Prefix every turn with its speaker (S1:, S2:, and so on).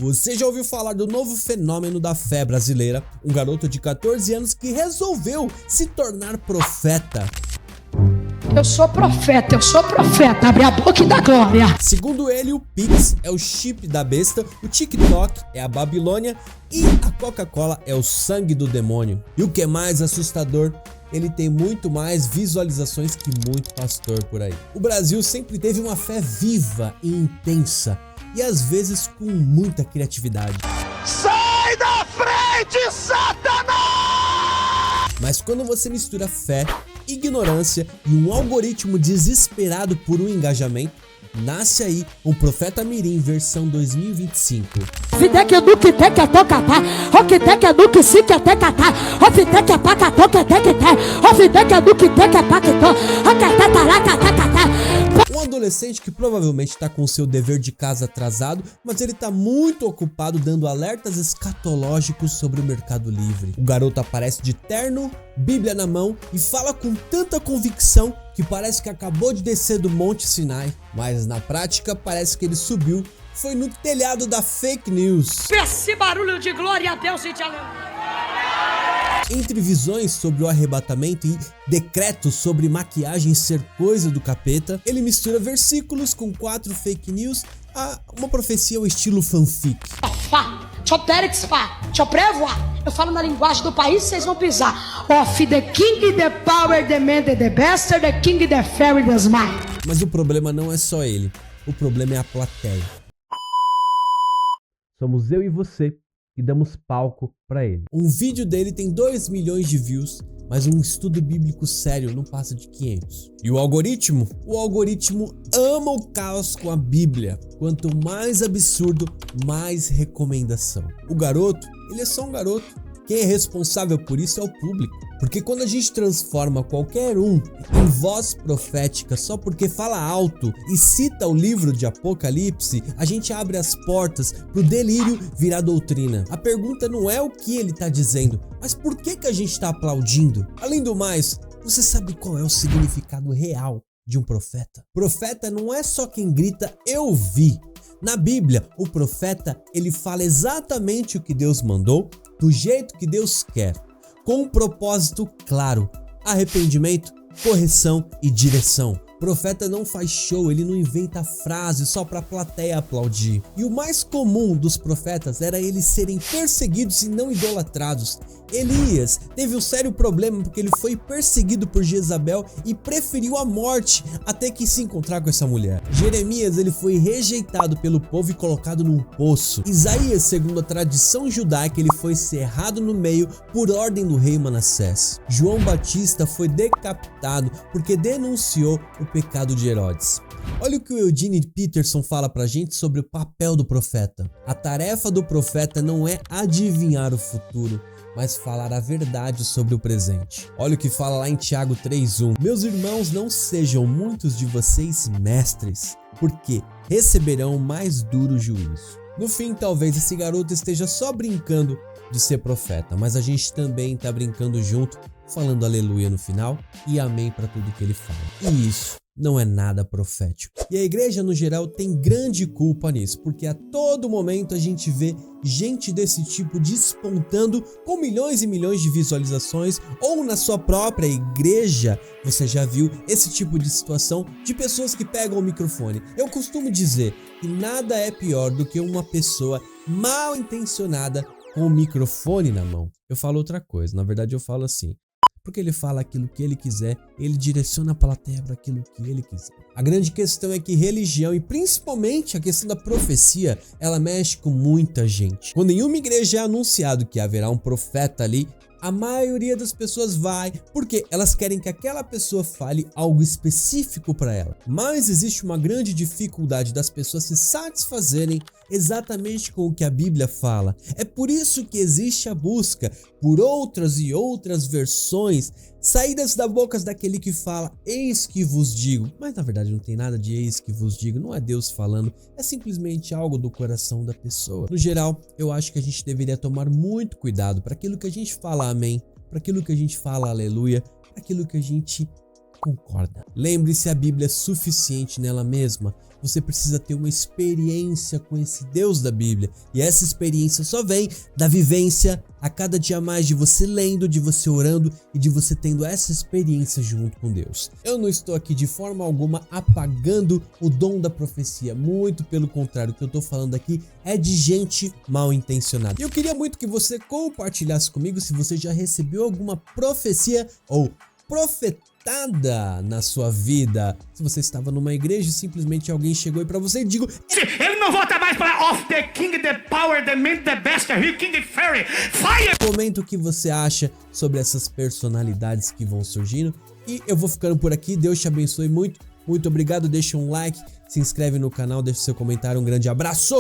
S1: Você já ouviu falar do novo fenômeno da fé brasileira? Um garoto de 14 anos que resolveu se tornar profeta.
S2: Eu sou profeta, abre a boca e dá glória.
S1: Segundo ele, o Pix é o chip da besta, o TikTok é a Babilônia e a Coca-Cola é o sangue do demônio. E o que é mais assustador, ele tem muito mais visualizações que muito pastor por aí. O Brasil sempre teve uma fé viva e intensa, e às vezes com muita criatividade.
S3: Sai da frente, Satanás!
S1: Mas quando você mistura fé, ignorância e um algoritmo desesperado por um engajamento, nasce aí um Profeta Mirim versão 2025. Um adolescente que provavelmente está com seu dever de casa atrasado, mas ele está muito ocupado dando alertas escatológicos sobre o Mercado Livre. O garoto aparece de terno, Bíblia na mão e fala com tanta convicção que parece que acabou de descer do Monte Sinai, mas na prática parece que ele subiu, foi no telhado da fake news.
S2: Esse barulho de glória a Deus e de aleluia.
S1: Entre visões sobre o arrebatamento e decretos sobre maquiagem ser coisa do capeta, ele mistura versículos com 4 fake news a uma profecia ao estilo fanfic.
S2: Eu falo na linguagem do país, vocês vão pisar. Of the king, the power, the man, the bastard, the king, the fairy, the smile.
S1: Mas o problema não é só ele, o problema é a plateia. Somos eu e você que damos palco pra ele. Um vídeo dele tem 2 milhões de views, mas um estudo bíblico sério não passa de 500. E o algoritmo? O algoritmo ama o caos com a Bíblia. Quanto mais absurdo, mais recomendação. O garoto, ele é só um garoto. Quem é responsável por isso é o público. Porque quando a gente transforma qualquer um em voz profética só porque fala alto e cita o livro de Apocalipse, a gente abre as portas pro delírio virar doutrina. A pergunta não é o que ele tá dizendo, mas por que a gente tá aplaudindo? Além do mais, você sabe qual é o significado real de um profeta? Profeta não é só quem grita "eu vi". Na Bíblia, o profeta, ele fala exatamente o que Deus mandou, do jeito que Deus quer, com um propósito claro: arrependimento, correção e direção. O profeta não faz show, ele não inventa frase só pra plateia aplaudir. E o mais comum dos profetas era eles serem perseguidos e não idolatrados. Elias teve um sério problema porque ele foi perseguido por Jezabel e preferiu a morte até que se encontrar com essa mulher. Jeremias, ele foi rejeitado pelo povo e colocado num poço. Isaías, segundo a tradição judaica, ele foi cerrado no meio por ordem do rei Manassés. João Batista foi decapitado porque denunciou o pecado de Herodes. Olha o que o Eugene Peterson fala pra gente sobre o papel do profeta. A tarefa do profeta não é adivinhar o futuro, mas falar a verdade sobre o presente. Olha o que fala lá em Tiago 3:1. Meus irmãos, não sejam muitos de vocês mestres, porque receberão mais duro juízo. No fim, talvez esse garoto esteja só brincando de ser profeta, mas a gente também tá brincando junto, falando aleluia no final e amém para tudo que ele fala. E isso não é nada profético. E a igreja no geral tem grande culpa nisso, porque a todo momento a gente vê gente desse tipo despontando com milhões e milhões de visualizações, ou na sua própria igreja você já viu esse tipo de situação de pessoas que pegam o microfone. Eu costumo dizer que nada é pior do que uma pessoa mal intencionada com o microfone na mão. Eu falo outra coisa, na verdade eu falo assim: porque ele fala aquilo que ele quiser, ele direciona a plateia para aquilo que ele quiser. A grande questão é que religião, e principalmente a questão da profecia, ela mexe com muita gente. Quando em uma igreja é anunciado que haverá um profeta ali, a maioria das pessoas vai porque elas querem que aquela pessoa fale algo específico para ela. Mas existe uma grande dificuldade das pessoas se satisfazerem exatamente com o que a Bíblia fala. É por isso que existe a busca por outras e outras versões, saídas da boca daquele que fala "eis que vos digo", mas na verdade não tem nada de "eis que vos digo", não é Deus falando, é simplesmente algo do coração da pessoa. No geral, eu acho que a gente deveria tomar muito cuidado para aquilo que a gente fala amém, para aquilo que a gente fala aleluia, para aquilo que a gente concorda. Lembre-se, a Bíblia é suficiente nela mesma. Você precisa ter uma experiência com esse Deus da Bíblia. E essa experiência só vem da vivência a cada dia mais, de você lendo, de você orando e de você tendo essa experiência junto com Deus. Eu não estou aqui de forma alguma apagando o dom da profecia. Muito pelo contrário, o que eu estou falando aqui é de gente mal intencionada. E eu queria muito que você compartilhasse comigo se você já recebeu alguma profecia ou profetada na sua vida. Se você estava numa igreja e simplesmente alguém chegou aí pra você e digo:
S3: Ele não volta mais para Of the King, the Power, the Man, the Best, the King, the Fairy. Fire!
S1: Comenta o que você acha sobre essas personalidades que vão surgindo. E eu vou ficando por aqui. Deus te abençoe muito. Muito obrigado. Deixa um like, se inscreve no canal, deixa seu comentário. Um grande abraço!